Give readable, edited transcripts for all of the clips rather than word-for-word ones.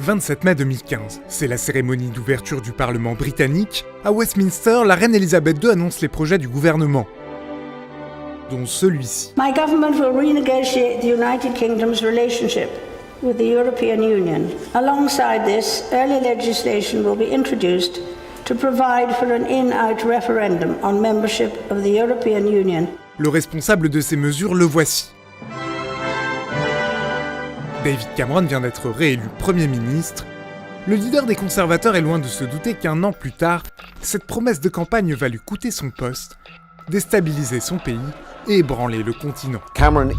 27 mai 2015, c'est la cérémonie d'ouverture du Parlement britannique. À Westminster, la reine Elisabeth II annonce les projets du gouvernement, dont celui-ci. My government will renegotiate the United Kingdom's relationship with the European Union. Alongside this, early legislation will be introduced to provide for an in-out referendum on membership of the European Union. Le responsable de ces mesures, le voici. David Cameron vient d'être réélu Premier ministre. Le leader des conservateurs est loin de se douter qu'un an plus tard, cette promesse de campagne va lui coûter son poste, déstabiliser son pays et ébranler le continent. Cameron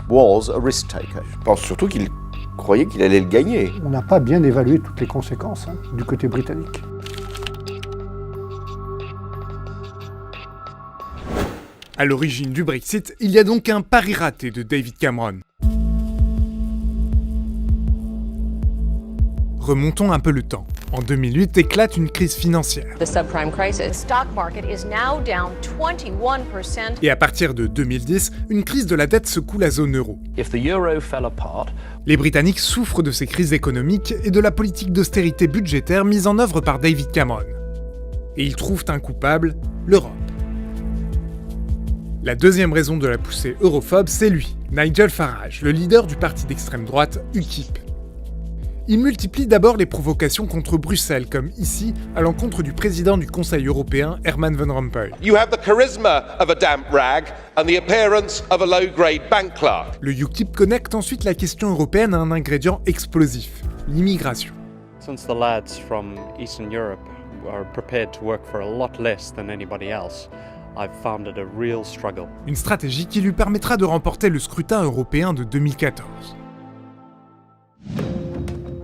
was a risk taker. Je pense surtout qu'il croyait qu'il allait le gagner. On n'a pas bien évalué toutes les conséquences du côté britannique. À l'origine du Brexit, il y a donc un pari raté de David Cameron. Remontons un peu le temps. En 2008 éclate une crise financière. The subprime crisis. The stock market is now down 21%. Et à partir de 2010, une crise de la dette secoue la zone euro. If the euro fell apart, les Britanniques souffrent de ces crises économiques et de la politique d'austérité budgétaire mise en œuvre par David Cameron. Et ils trouvent un coupable, l'Europe. La deuxième raison de la poussée europhobe, c'est lui, Nigel Farage, le leader du parti d'extrême droite UKIP. Il multiplie d'abord les provocations contre Bruxelles, comme ici, à l'encontre du président du Conseil européen, Herman Van Rompuy. You have the charisma of a damp rag and the appearance of a low-grade bank clerk. Le UKIP connecte ensuite la question européenne à un ingrédient explosif, l'immigration. Since the lads from Eastern Europe are prepared to work for a lot less than anybody else, I've found it a real struggle. Une stratégie qui lui permettra de remporter le scrutin européen de 2014.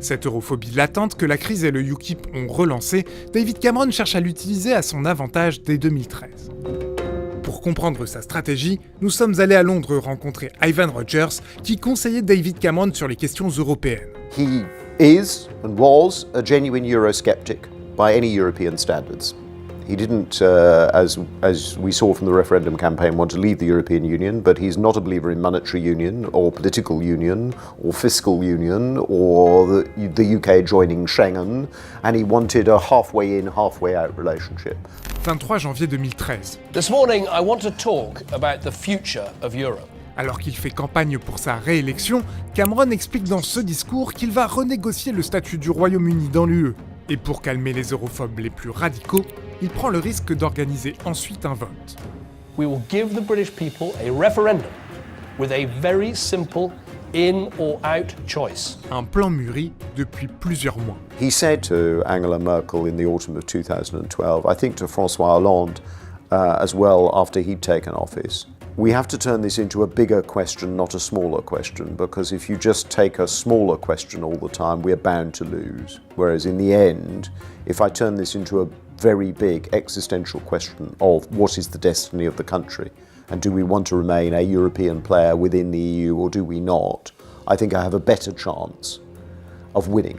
Cette europhobie latente que la crise et le UKIP ont relancée, David Cameron cherche à l'utiliser à son avantage dès 2013. Pour comprendre sa stratégie, nous sommes allés à Londres rencontrer Ivan Rogers, qui conseillait David Cameron sur les questions européennes. He is and was a genuine Eurosceptic by any European standards. He didn't, as we saw from the referendum campaign, want to leave the European Union, but he's not a believer in monetary union or political union or fiscal union or the UK joining Schengen, and he wanted a halfway in, halfway out relationship. 23 janvier 2013. This morning I want to talk about the future of Europe. Alors qu'il fait campagne pour sa réélection, Cameron explique dans ce discours qu'il va renégocier le statut du Royaume-Uni dans l'UE. Et pour calmer les europhobes les plus radicaux, il prend le risque d'organiser ensuite un vote. We will give the British people a referendum with a very simple in or out choice. Un plan mûri depuis plusieurs mois. He said to Angela Merkel in the autumn of 2012, I think to François Hollande as well after he'd taken office, we have to turn this into a bigger question, not a smaller question, because if you just take a smaller question all the time, we're bound to lose. Whereas in the end, if I turn this into a very big existential question of what is the destiny of the country, and do we want to remain a European player within the EU or do we not, I think I have a better chance of winning.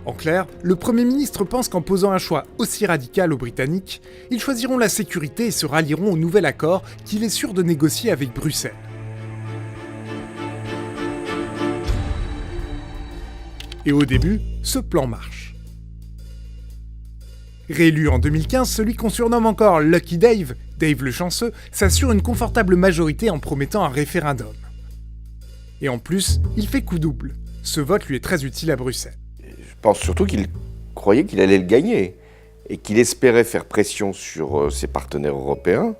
En clair, le Premier ministre pense qu'en posant un choix aussi radical aux Britanniques, ils choisiront la sécurité et se rallieront au nouvel accord qu'il est sûr de négocier avec Bruxelles. Et au début, ce plan marche. Réélu en 2015, celui qu'on surnomme encore Lucky Dave, Dave le chanceux, s'assure une confortable majorité en promettant un référendum. Et en plus, il fait coup double. Ce vote lui est très utile à Bruxelles. Je pense surtout qu'il croyait qu'il allait le gagner et qu'il espérait faire pression sur ses partenaires européens,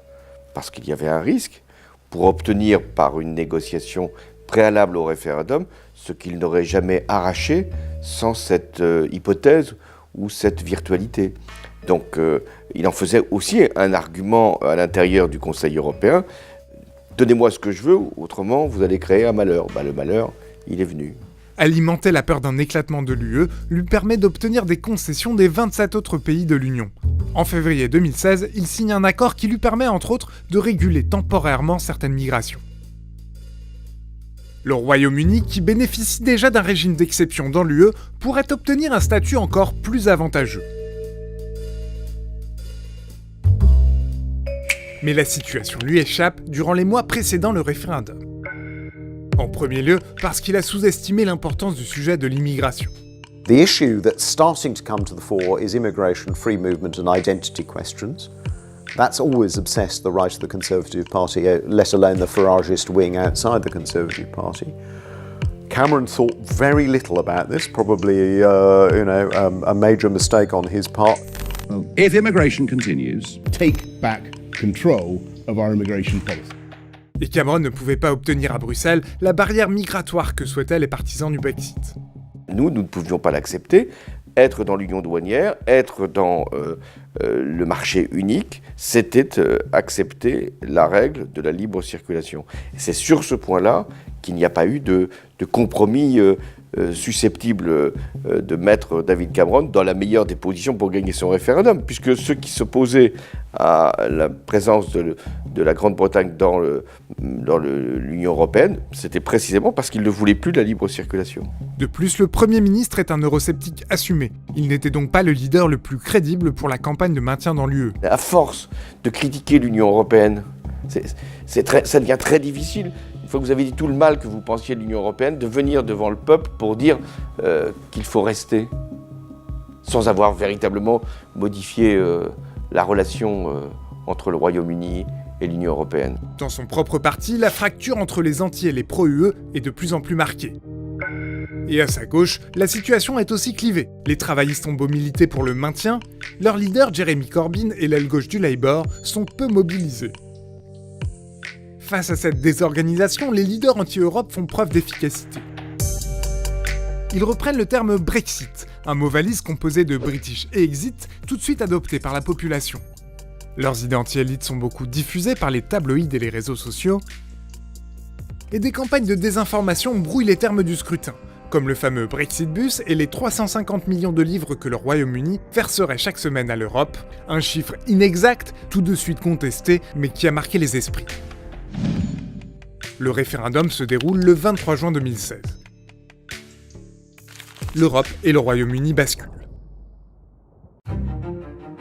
parce qu'il y avait un risque, pour obtenir par une négociation préalable au référendum ce qu'il n'aurait jamais arraché sans cette hypothèse ou cette virtualité. Donc il en faisait aussi un argument à l'intérieur du Conseil européen. Donnez-moi ce que je veux, autrement vous allez créer un malheur. Le malheur, il est venu. Alimenter la peur d'un éclatement de l'UE lui permet d'obtenir des concessions des 27 autres pays de l'Union. En février 2016, il signe un accord qui lui permet entre autres de réguler temporairement certaines migrations. Le Royaume-Uni, qui bénéficie déjà d'un régime d'exception dans l'UE, pourrait obtenir un statut encore plus avantageux. Mais la situation lui échappe durant les mois précédant le référendum. En premier lieu, parce qu'il a sous-estimé l'importance du sujet de l'immigration. The issue that's starting to come to the fore is immigration, free movement and identity questions. That's always obsessed the right of the Conservative Party, let alone the Faragist wing outside the Conservative Party. Cameron thought very little about this, probably a major mistake on his part. If immigration continues, take back control of our immigration policy. Et Cameron ne pouvait pas obtenir à Bruxelles la barrière migratoire que souhaitaient les partisans du Brexit. Nous ne pouvions pas l'accepter. Être dans l'union douanière, être dans le marché unique, c'était accepter la règle de la libre circulation. Et c'est sur ce point-là qu'il n'y a pas eu de compromis susceptible de mettre David Cameron dans la meilleure des positions pour gagner son référendum, puisque ceux qui s'opposaient à la présence de la Grande-Bretagne dans l'Union européenne, c'était précisément parce qu'ils ne voulaient plus de la libre circulation. De plus, le Premier ministre est un eurosceptique assumé. Il n'était donc pas le leader le plus crédible pour la campagne de maintien dans l'UE. À force de critiquer l'Union européenne, ça devient très difficile. Une fois que vous avez dit tout le mal que vous pensiez de l'Union européenne, de venir devant le peuple pour dire qu'il faut rester, sans avoir véritablement modifié la relation entre le Royaume-Uni et l'Union européenne. Dans son propre parti, la fracture entre les anti et les pro-UE est de plus en plus marquée. Et à sa gauche, la situation est aussi clivée. Les travaillistes ont beau militer pour le maintien, leur leader Jeremy Corbyn et l'aile gauche du Labour sont peu mobilisés. Face à cette désorganisation, les leaders anti-Europe font preuve d'efficacité. Ils reprennent le terme Brexit, un mot valise composé de British et Exit, tout de suite adopté par la population. Leurs idées anti-élites sont beaucoup diffusées par les tabloïds et les réseaux sociaux, et des campagnes de désinformation brouillent les termes du scrutin, comme le fameux Brexit Bus et les 350 millions de livres que le Royaume-Uni verserait chaque semaine à l'Europe, un chiffre inexact, tout de suite contesté, mais qui a marqué les esprits. Le référendum se déroule le 23 juin 2016. L'Europe et le Royaume-Uni basculent.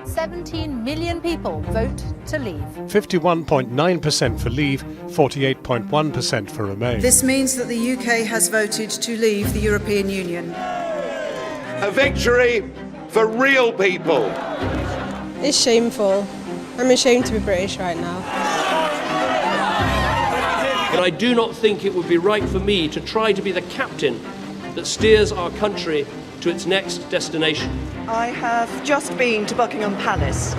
17 million people vote to leave. 51.9% for leave, 48.1% for remain. This means that the UK has voted to leave the European Union. A victory for real people. It's shameful. I'm ashamed to be British right now. But I do not think it would be right for me to try to be the captain that steers our country to its next destination. I have just been to Buckingham Palace,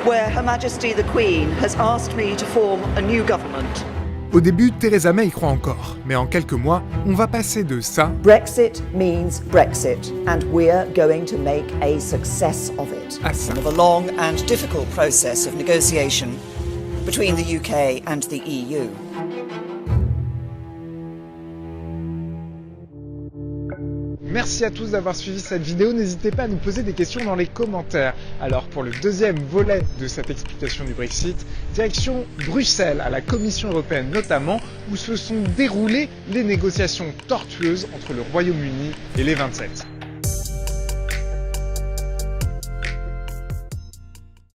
where Her Majesty the Queen has asked me to form a new government. Au début, Theresa May y croit encore, mais en quelques mois, on va passer de ça Brexit means Brexit, and we're going to make a success of it. à ça. Of a long and difficult process of negotiation between the UK and the EU. Merci à tous d'avoir suivi cette vidéo, n'hésitez pas à nous poser des questions dans les commentaires. Alors pour le deuxième volet de cette explication du Brexit, direction Bruxelles, à la Commission européenne notamment, où se sont déroulées les négociations tortueuses entre le Royaume-Uni et les 27.